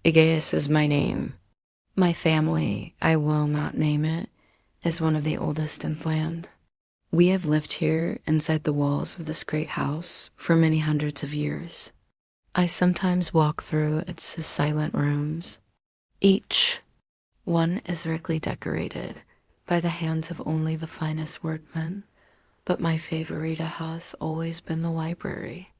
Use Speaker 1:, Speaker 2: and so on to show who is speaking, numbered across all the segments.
Speaker 1: Egaeus is my name. My family, I will not name it, is one of the oldest in the land. We have lived here inside the walls of this great house for many hundreds of years. I sometimes walk through its silent rooms. Each one is richly decorated by the hands of only the finest workmen, but my favorite has always been the library.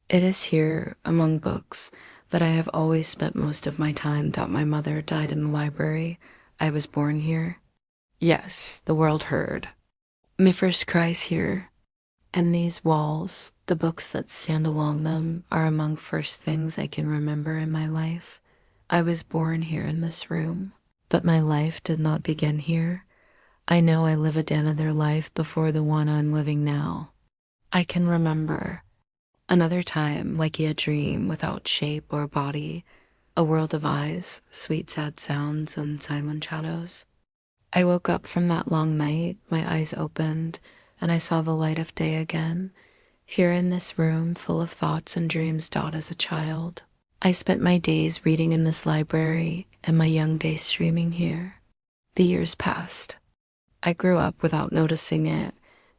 Speaker 1: It is here, among books, that I have always spent most of my time. That my mother died in the library. I was born here. Yes, the world heard. My first cries here. And these walls, the books that stand along them, are among first things I can remember in my life. I was born here in this room, but my life did not begin here. I know I lived another life before the one I'm living now. I can remember another time like a dream without shape or body, a world of eyes, sweet sad sounds, and silent shadows. I woke up from that long night, my eyes opened, and I saw the light of day again, here in this room full of thoughts and dreams. As a child, I spent my days reading in this library and my young days streaming here. The years passed. I grew up without noticing it,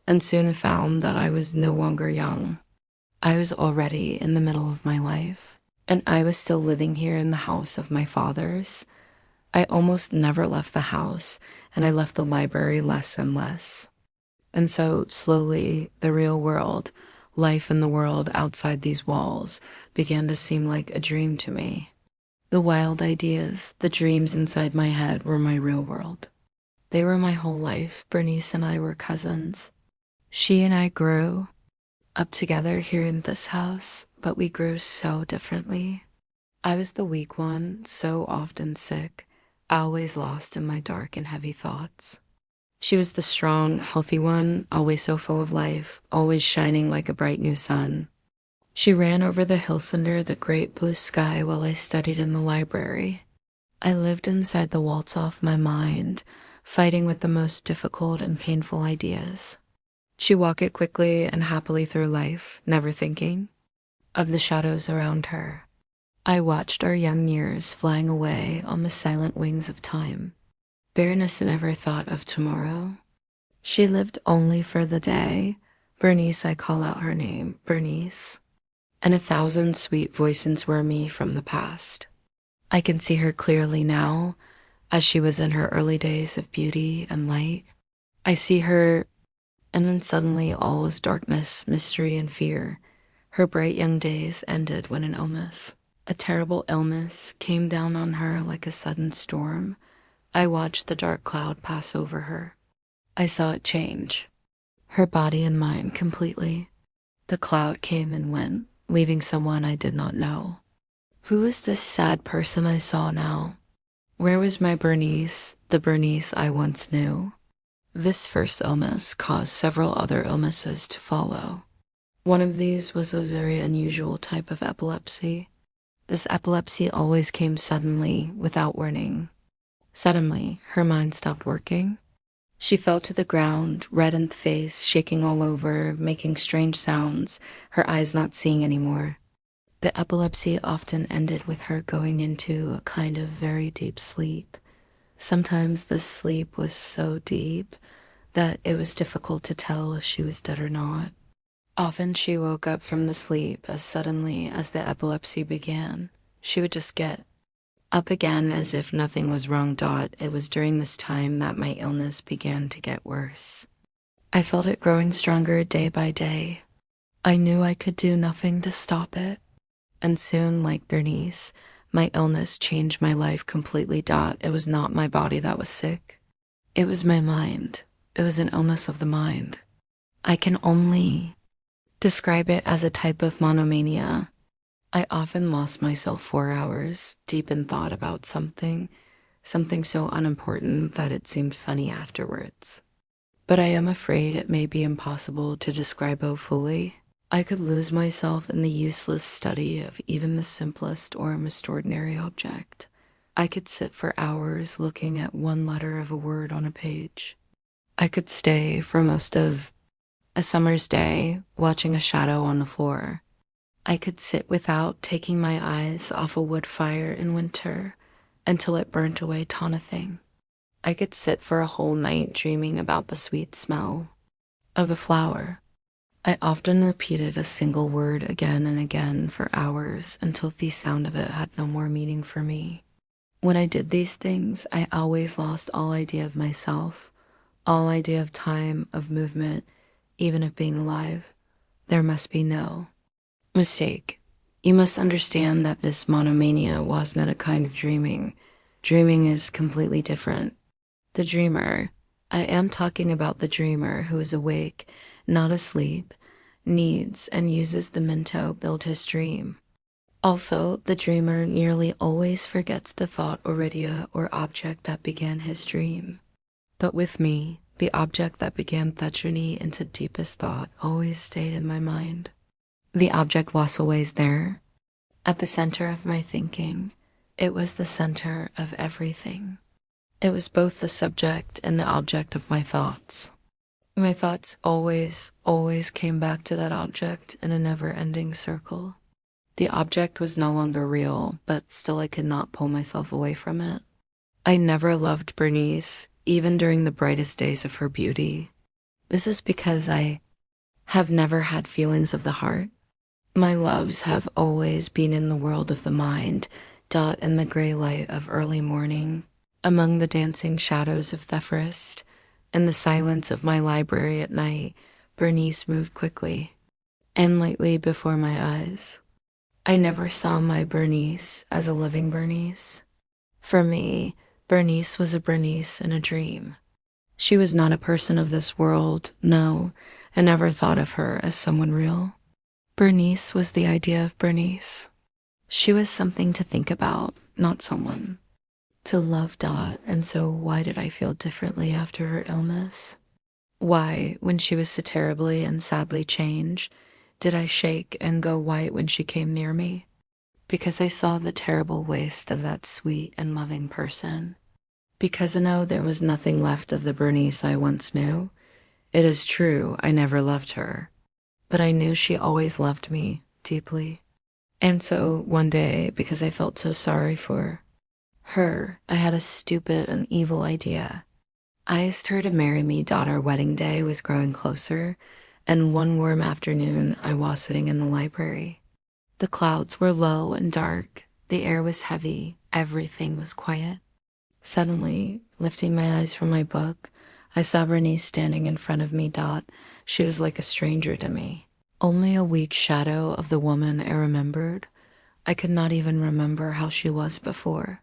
Speaker 1: and soon found that I was no longer young. I was already in the middle of my life, and I was still living here in the house of my fathers. I almost never left the house, and I left the library less and less. And so, slowly, the real world, life in the world outside these walls, began to seem like a dream to me. The wild ideas, the dreams inside my head were my real world. They were my whole life. Berenice and I were cousins. She and I grew up together here in this house, but we grew so differently. I was the weak one, so often sick, always lost in my dark and heavy thoughts. She was the strong, healthy one, always so full of life, always shining like a bright new sun. She ran over the hills under the great blue sky while I studied in the library. I lived inside the walls of my mind, fighting with the most difficult and painful ideas. She walked it quickly and happily through life, never thinking of the shadows around her. I watched our young years flying away on the silent wings of time. Berenice never thought of tomorrow. She lived only for the day. Berenice, I call out her name, Berenice. And 1,000 sweet voices were me from the past. I can see her clearly now, as she was in her early days of beauty and light. I see her, and then suddenly all is darkness, mystery, and fear. Her bright young days ended when an illness, a terrible illness, came down on her like a sudden storm. I watched the dark cloud pass over her. I saw it change, her body and mind completely. The cloud came and went, leaving someone I did not know. Who was this sad person I saw now? Where was my Berenice, the Berenice I once knew? This first illness caused several other illnesses to follow. One of these was a very unusual type of epilepsy. This epilepsy always came suddenly, without warning. Suddenly, her mind stopped working. She fell to the ground, red in the face, shaking all over, making strange sounds, her eyes not seeing anymore. The epilepsy often ended with her going into a kind of very deep sleep. Sometimes the sleep was so deep that it was difficult to tell if she was dead or not. Often she woke up from the sleep as suddenly as the epilepsy began. She would just get up again as if nothing was wrong. It was during this time that my illness began to get worse. I felt it growing stronger day by day. I knew I could do nothing to stop it. And soon, like Berenice, my illness changed my life completely. It was not my body that was sick. It was my mind. It was an illness of the mind. I can only describe it as a type of monomania. I often lost myself for hours, deep in thought about something so unimportant that it seemed funny afterwards. But I am afraid it may be impossible to describe it fully. I could lose myself in the useless study of even the simplest or most ordinary object. I could sit for hours looking at one letter of a word on a page. I could stay for most of a summer's day watching a shadow on the floor. I could sit without taking my eyes off a wood fire in winter until it burnt away tonithing. I could sit for a whole night dreaming about the sweet smell of a flower. I often repeated a single word again and again for hours until the sound of it had no more meaning for me. When I did these things, I always lost all idea of myself, all idea of time, of movement, even of being alive. There must be no mistake. You must understand that this monomania was not a kind of dreaming. Dreaming is completely different. The dreamer, I am talking about the dreamer who is awake, not asleep, needs and uses the Minto build his dream. Also, the dreamer nearly always forgets the thought or idea or object that began his dream. But with me, the object that began that journey into deepest thought always stayed in my mind. The object was always there, at the center of my thinking. It was the center of everything. It was both the subject and the object of my thoughts. My thoughts always came back to that object in a never-ending circle. The object was no longer real, but still I could not pull myself away from it. I never loved Berenice, even during the brightest days of her beauty. This is because I have never had feelings of the heart. My loves have always been in the world of the mind, in the gray light of early morning, among the dancing shadows of Thephorist. In the silence of my library at night, Berenice moved quickly and lightly before my eyes. I never saw my Berenice as a living Berenice. For me, Berenice was a Berenice in a dream. She was not a person of this world, no, I never thought of her as someone real. Berenice was the idea of Berenice. She was something to think about, not someone. To love and so why did I feel differently after her illness? Why, when she was so terribly and sadly changed, did I shake and go white when she came near me? Because I saw the terrible waste of that sweet and loving person. Because I know there was nothing left of the Berenice I once knew. It is true, I never loved her. But I knew she always loved me deeply. And so, one day, because I felt so sorry for her, I had a stupid and evil idea. I asked her to marry me. Our wedding day was growing closer, and one warm afternoon I was sitting in the library. The clouds were low and dark, the air was heavy, everything was quiet. Suddenly, lifting my eyes from my book, I saw Berenice standing in front of me. She was like a stranger to me. Only a weak shadow of the woman I remembered. I could not even remember how she was before.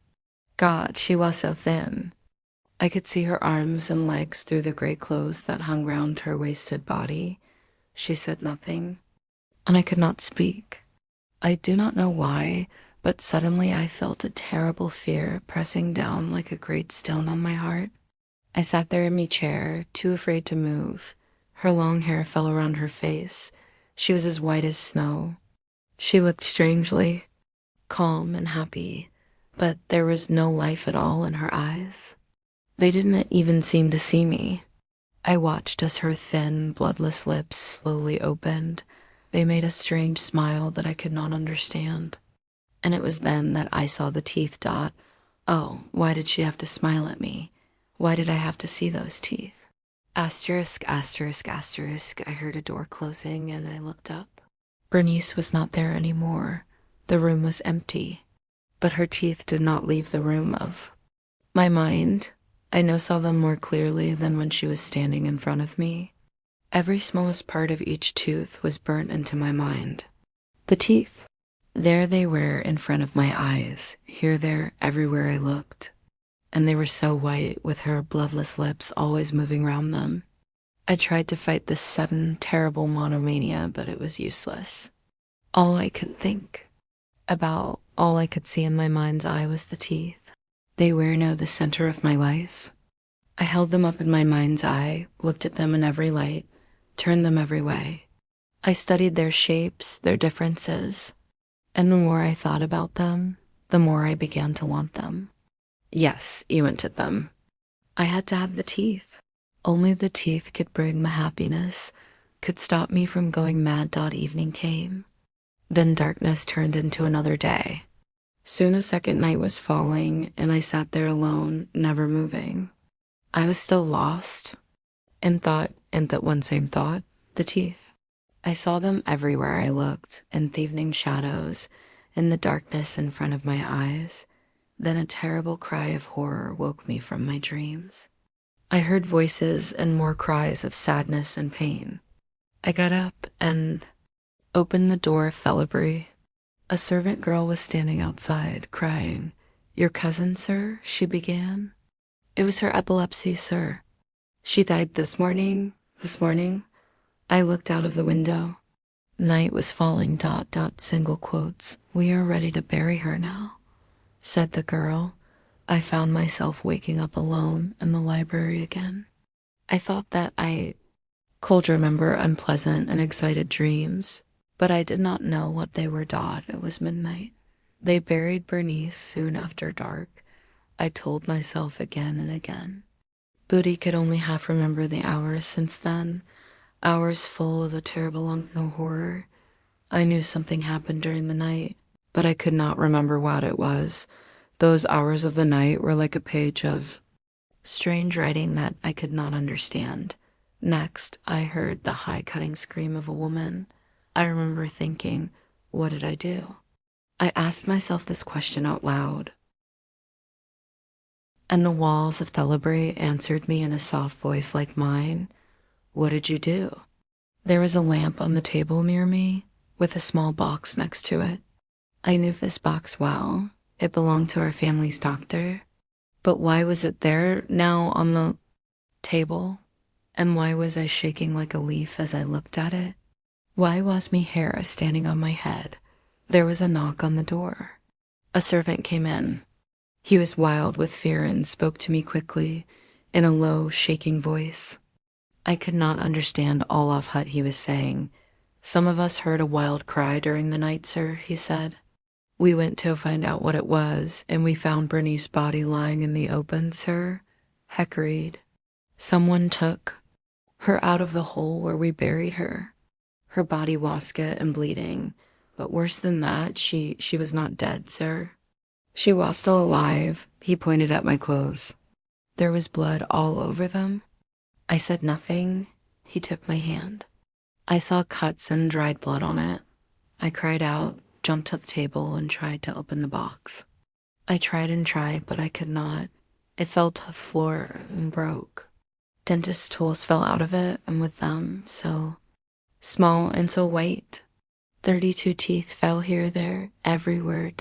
Speaker 1: God, she was so thin. I could see her arms and legs through the gray clothes that hung round her wasted body. She said nothing, and I could not speak. I do not know why, but suddenly I felt a terrible fear pressing down like a great stone on my heart. I sat there in my chair, too afraid to move. Her long hair fell around her face. She was as white as snow. She looked strangely calm and happy, but there was no life at all in her eyes. They didn't even seem to see me. I watched as her thin, bloodless lips slowly opened. They made a strange smile that I could not understand. And it was then that I saw the teeth. Oh, why did she have to smile at me? Why did I have to see those teeth? Asterisk, asterisk, asterisk. I heard a door closing and I looked up. Berenice was not there anymore. The room was empty. But her teeth did not leave the room of my mind. I now saw them more clearly than when she was standing in front of me. Every smallest part of each tooth was burnt into my mind. The teeth. There they were in front of my eyes, here, there, everywhere I looked. And they were so white, with her bloodless lips always moving round them. I tried to fight this sudden, terrible monomania, but it was useless. All I could think about, all I could see in my mind's eye was the teeth. They were now the center of my life. I held them up in my mind's eye, looked at them in every light, turned them every way. I studied their shapes, their differences, and the more I thought about them, the more I began to want them. Yes, you wanted them. I had to have the teeth. Only the teeth could bring my happiness, could stop me from going mad. Evening came. Then darkness turned into another day. Soon a second night was falling, and I sat there alone, never moving. I was still lost in thought, and that one same thought, the teeth. I saw them everywhere I looked, in the evening shadows, in the darkness in front of my eyes. Then a terrible cry of horror woke me from my dreams. I heard voices and more cries of sadness and pain. I got up and opened the door of Felibri. A servant girl was standing outside, crying. "Your cousin, sir?" she began. "It was her epilepsy, sir. She died this morning. I looked out of the window. Night was falling, ... single quotes. "We are ready to bury her now," said the girl. I found myself waking up alone in the library again. I thought that I could remember unpleasant and excited dreams, but I did not know what they were. It was midnight. They buried Berenice soon after dark. I told myself again and again. Booty could only half remember the hours since then, hours full of a terrible unknown horror. I knew something happened during the night, but I could not remember what it was. Those hours of the night were like a page of strange writing that I could not understand. Next, I heard the high-cutting scream of a woman. I remember thinking, what did I do? I asked myself this question out loud. And the walls of Felibri answered me in a soft voice like mine. What did you do? There was a lamp on the table near me, with a small box next to it. I knew this box well. It belonged to our family's doctor. But why was it there now on the table? And why was I shaking like a leaf as I looked at it? Why was me hair standing on my head? There was a knock on the door. A servant came in. He was wild with fear and spoke to me quickly, in a low, shaking voice. I could not understand all of what he was saying. Some of us heard a wild cry during the night, sir, he said. We went to find out what it was, and we found Berenice's body lying in the open, sir. Heckeried. Someone took her out of the hole where we buried her. Her body wasket and bleeding. But worse than that, she was not dead, sir. She was still alive. He pointed at my clothes. There was blood all over them. I said nothing. He took my hand. I saw cuts and dried blood on it. I cried out, jumped to the table, and tried to open the box. I tried and tried, but I could not. It fell to the floor and broke. Dentist's tools fell out of it, and with them, so small and so white. 32 teeth fell here, there, everywhere, ...